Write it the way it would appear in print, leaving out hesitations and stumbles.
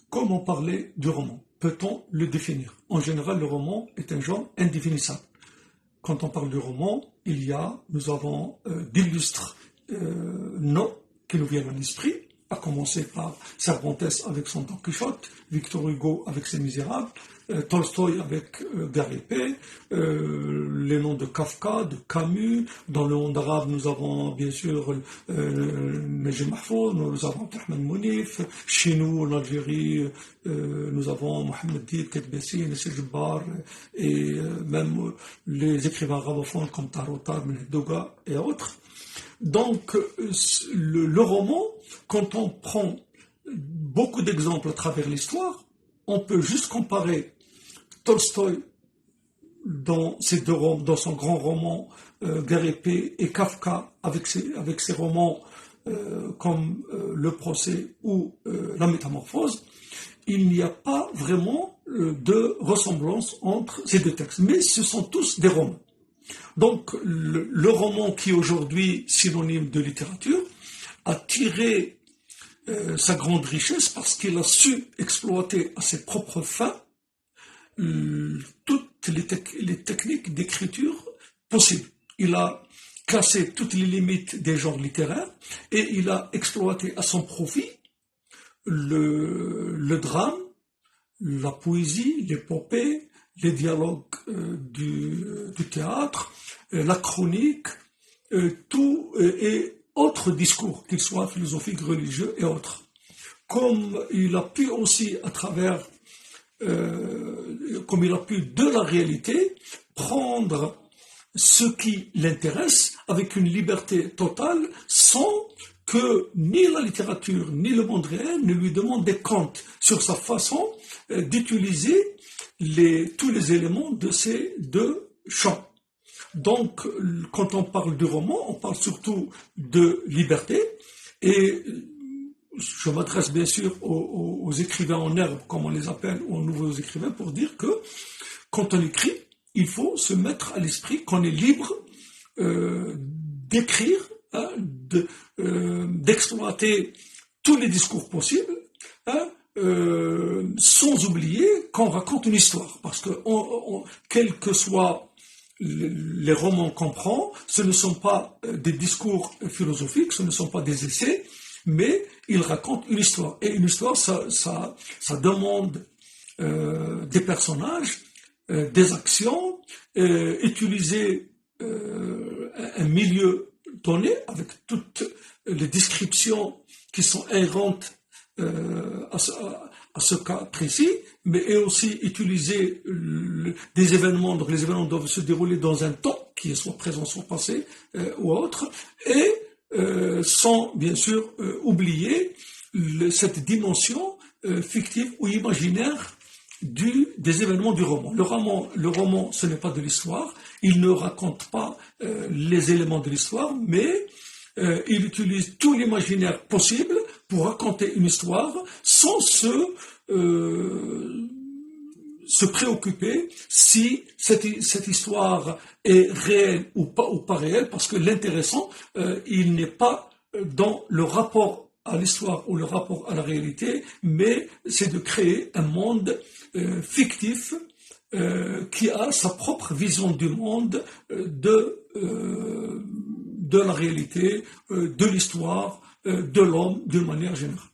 Comme on parlait du roman, peut-on le définir? En général, le roman est un genre indéfinissable. Quand on parle du roman, nous avons d'illustres noms qui nous viennent à l'esprit, à commencer par Cervantes avec son Don Quichotte, Victor Hugo avec ses Misérables, Tolstoï avec Guerre et Paix, les noms de Kafka, de Camus. Dans le monde arabe, nous avons bien sûr Najib Mahfouz, nous avons Abdelrahman Mounif. Chez nous, en Algérie, nous avons Mohamed Dib, Ketbessi, Nassir Jabbar, et même les écrivains arabophones comme Taroutar, Menedouga et autres. Donc, le roman, quand on prend beaucoup d'exemples à travers l'histoire, on peut juste comparer Tolstoï dans son grand roman Guerre et Paix et Kafka avec ses romans comme Le Procès ou La Métamorphose. Il n'y a pas vraiment de ressemblance entre ces deux textes, mais ce sont tous des romans. Donc le roman qui est aujourd'hui synonyme de littérature a tiré sa grande richesse parce qu'il a su exploiter à ses propres fins toutes les techniques d'écriture possibles. Il a cassé toutes les limites des genres littéraires et il a exploité à son profit le drame, la poésie, l'épopée, les dialogues du théâtre, la chronique, tout et autres discours, qu'ils soient philosophiques, religieux et autres. Comme il a pu aussi, comme il a pu de la réalité, prendre ce qui l'intéresse avec une liberté totale sans que ni la littérature ni le monde réel ne lui demandent des comptes sur sa façon d'utiliser tous les éléments de ces deux champs. Donc, quand on parle de roman, on parle surtout de liberté, et je m'adresse bien sûr aux écrivains en herbe, comme on les appelle, aux nouveaux écrivains, pour dire que quand on écrit, il faut se mettre à l'esprit qu'on est libre d'écrire, d'exploiter tous les discours possibles, sans oublier qu'on raconte une histoire, parce que quels que soient les romans qu'on prend, ce ne sont pas des discours philosophiques, ce ne sont pas des essais, mais ils racontent une histoire. Et une histoire, ça demande des personnages, des actions, utiliser un milieu donné avec toutes les descriptions qui sont inhérentes à ce cas précis, mais aussi utiliser des événements. Donc les événements doivent se dérouler dans un temps qui est soit présent, soit passé ou autre, et sans bien sûr oublier cette dimension fictive ou imaginaire des événements du roman. Le roman, ce n'est pas de l'histoire, il ne raconte pas les éléments de l'histoire, mais il utilise tout l'imaginaire possible pour raconter une histoire sans se préoccuper si cette histoire est réelle ou pas réelle, parce que l'intéressant, il n'est pas dans le rapport à l'histoire ou le rapport à la réalité, mais c'est de créer un monde fictif qui a sa propre vision du monde, de la réalité, de l'histoire, de l'homme d'une manière générale.